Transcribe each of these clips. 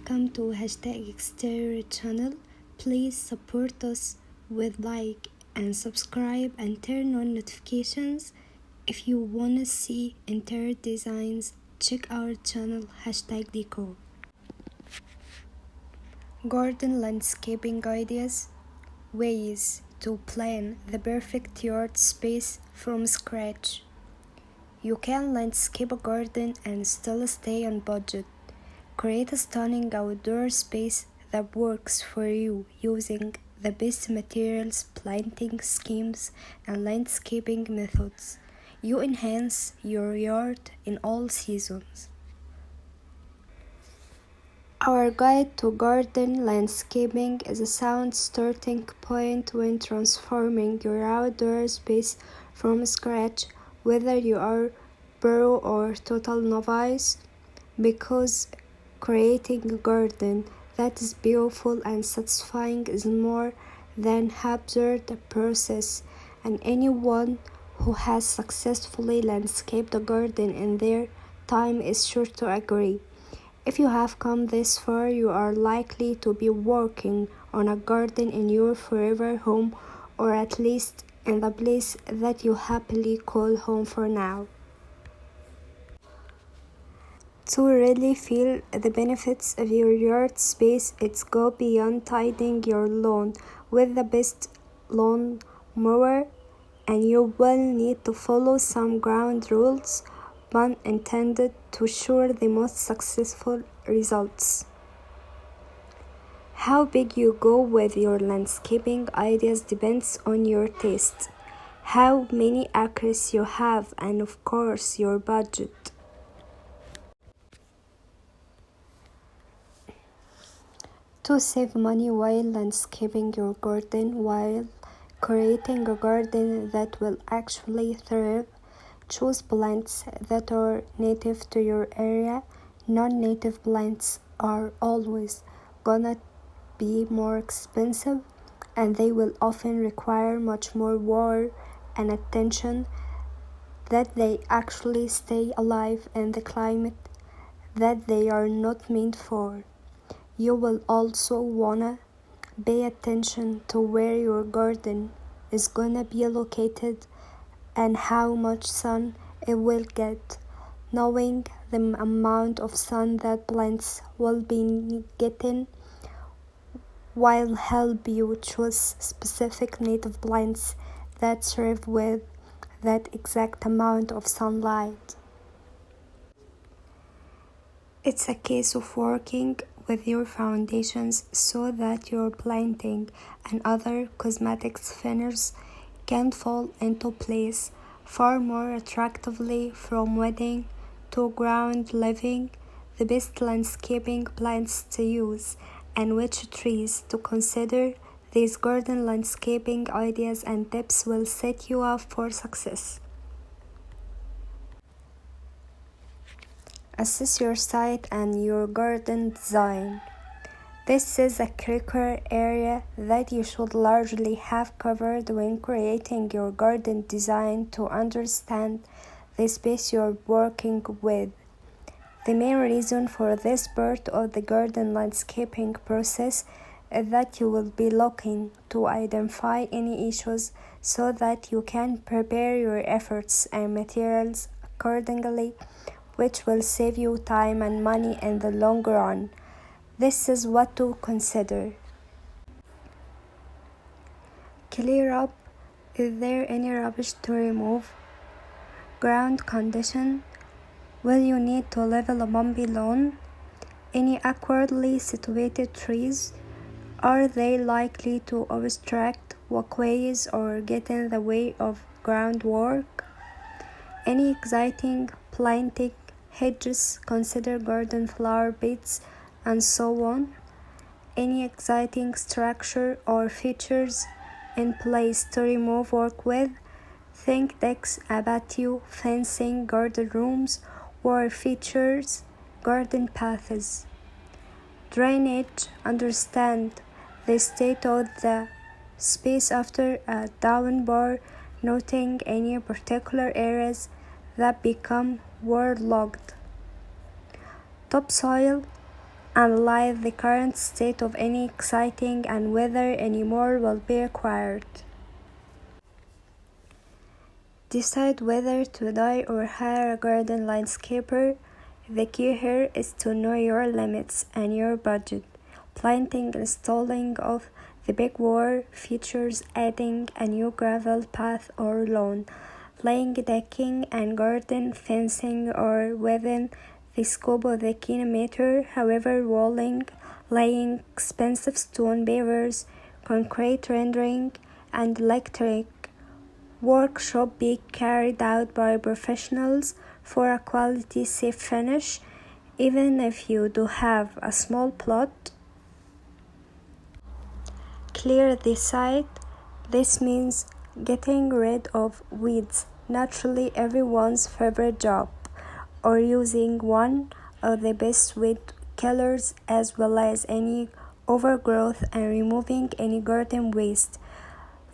Welcome to #exterior channel. Please support us with like and subscribe and turn on notifications. If you wanna see interior designs, check our channel #decor. Garden landscaping ideas. Ways to plan the perfect yard space from scratch. You can landscape a garden and still stay on budget. Create a stunning outdoor space that works for you using the best materials, planting schemes, and landscaping methods. You enhance your yard in all seasons. Our guide to garden landscaping is a sound starting point when transforming your outdoor space from scratch, whether you are pro or total novice, because creating a garden that is beautiful and satisfying is more than hazard process, and anyone who has successfully landscaped a garden in their time is sure to agree. If you have come this far, you are likely to be working on a garden in your forever home, or at least in the place that you happily call home for now. To really feel the benefits of your yard space, it's go beyond tidying your lawn with the best lawn mower, and you will need to follow some ground rules, pun intended, to ensure the most successful results. How big you go with your landscaping ideas depends on your taste, how many acres you have, and of course your budget. To save money while landscaping your garden, while creating a garden that will actually thrive, choose plants that are native to your area. Non-native plants are always gonna be more expensive, and they will often require much more work and attention that they actually stay alive in the climate that they are not meant for. You will also wanna pay attention to where your garden is gonna be located and how much sun it will get. Knowing the amount of sun that plants will be getting will help you choose specific native plants that thrive with that exact amount of sunlight. It's a case of working with your foundations so that your planting and other cosmetics finishes can fall into place far more attractively. From wedding to ground living, the best landscaping plants to use and which trees to consider. These garden landscaping ideas and tips will set you up for success. Assess your site and your garden design. This is a critical area that you should largely have covered when creating your garden design to understand the space you're working with. The main reason for this part of the garden landscaping process is that you will be looking to identify any issues so that you can prepare your efforts and materials accordingly, which will save you time and money in the long run. This is what to consider. Clear up. Is there any rubbish to remove? Ground condition. Will you need to level a bumpy lawn? Any awkwardly situated trees? Are they likely to obstruct walkways or get in the way of groundwork? Any exciting planting hedges? Consider garden flower beds and so on. Any exciting structure or features in place to remove work with? Think decks, a patio, fencing, garden rooms, or features, garden paths. Drainage. Understand the state of the space after a downpour, noting any particular areas that become waterlogged. Topsoil. analyze the current state of any exciting and whether any more will be required. Decide whether to die or hire a garden landscaper. The key here is to know your limits and your budget. Planting, installing of the big wall features adding a new gravel path or lawn, laying decking and garden fencing are within the scope of the kilometer. However, walling, laying expensive stone pavers, concrete rendering, and electric work should be carried out by professionals for a quality safe finish. Even if you do have a small plot, clear the site. This means getting rid of weeds, naturally everyone's favorite job, or using one of the best weed killers, as well as any overgrowth and removing any garden waste.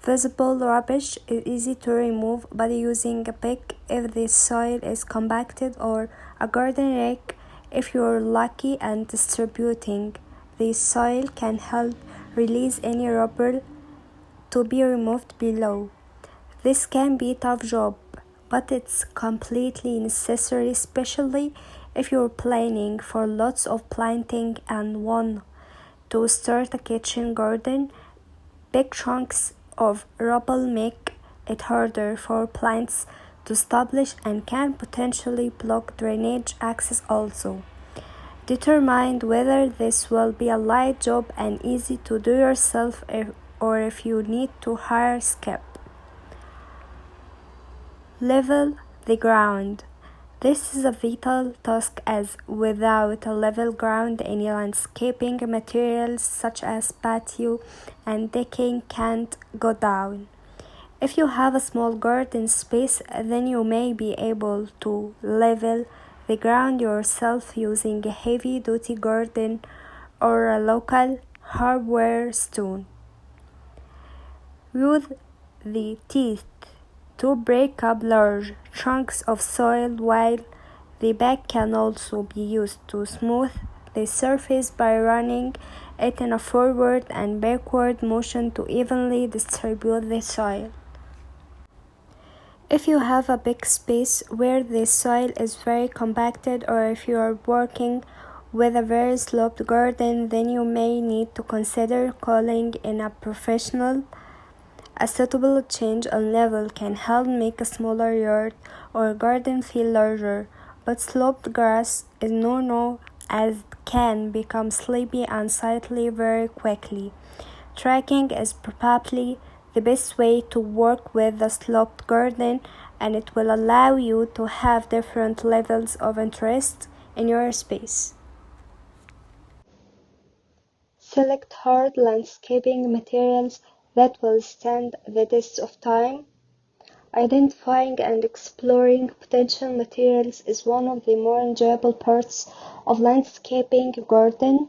Visible rubbish is easy to remove by using a pick if the soil is compacted, or a garden rake if you're lucky, and distributing the soil can help release any rubble to be removed below. This can be a tough job, but it's completely necessary, especially if you're planning for lots of planting and want to start a kitchen garden. Big chunks of rubble make it harder for plants to establish and can potentially block drainage access also. Determine whether this will be a light job and easy to do yourself, or if you need to hire skip. Level the ground. This is a vital task, as without a level ground any landscaping materials such as patio and decking can't go down. If you have a small garden space, then you may be able to level the ground yourself using a heavy-duty garden or a local hardware stone. Use the teeth to break up large chunks of soil, while the back can also be used to smooth the surface by running it in a forward and backward motion to evenly distribute the soil. If you have a big space where the soil is very compacted, or if you are working with a very sloped garden, then you may need to consider calling in a professional. A suitable change in level can help make a smaller yard or garden feel larger, but sloped grass is no-no, as it can become sleepy and unsightly very quickly. Tracking is probably the best way to work with a sloped garden, and it will allow you to have different levels of interest in your space. Select hard landscaping materials that will stand the test of time. Identifying and exploring potential materials is one of the more enjoyable parts of landscaping garden.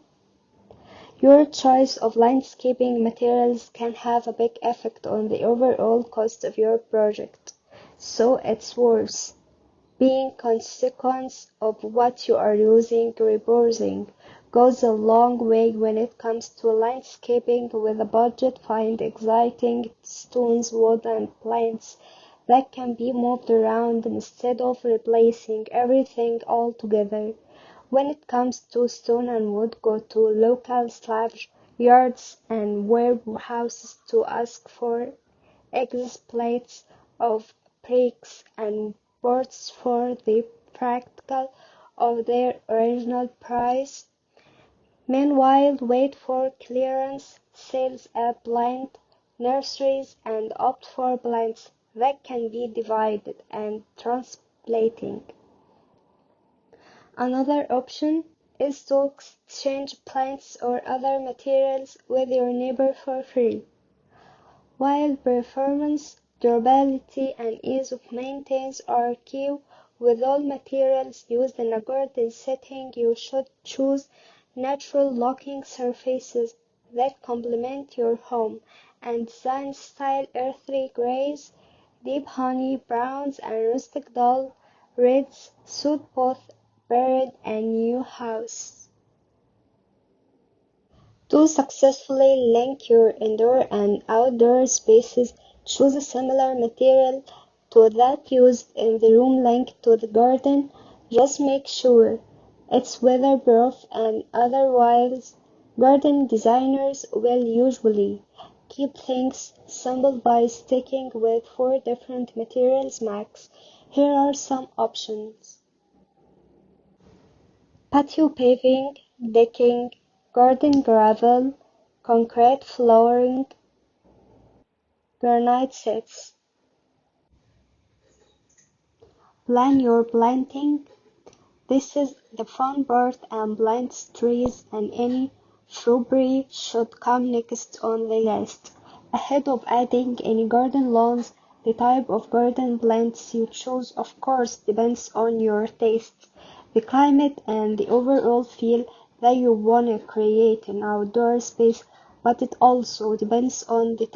Your choice of landscaping materials can have a big effect on the overall cost of your project, so it's worth being conscious of what you are using. Reposing goes a long way when it comes to landscaping with a budget. Find exciting stones, wood, and plants that can be moved around instead of replacing everything altogether. When it comes to stone and wood, go to local slab yards and warehouses to ask for excess plates of bricks and boards for the practical of their original price. Meanwhile, wait for clearance sales at plant nurseries and opt for plants that can be divided and transplanting. Another option is to exchange plants or other materials with your neighbor for free. While performance, durability, and ease of maintenance are key with all materials used in a garden setting, you should choose natural-looking surfaces that complement your home and design style. Earthy grays, deep honey browns, and rustic dull reds suit both buried and new house. To successfully link your indoor and outdoor spaces, choose a similar material to that used in the room linked to the garden. Just make sure it's weatherproof and otherwise garden designers will usually keep things simple by sticking with 4 different materials max. Here are some options. Patio paving, decking, garden gravel, concrete flooring, granite sets. Plan your planting. This is the fun part and plant trees and any shrubbery should come next on the list. Ahead of adding any garden lawns, the type of garden plants you choose of course depends on your taste, the climate and the overall feel that you want to create in outdoor space, but it also depends on the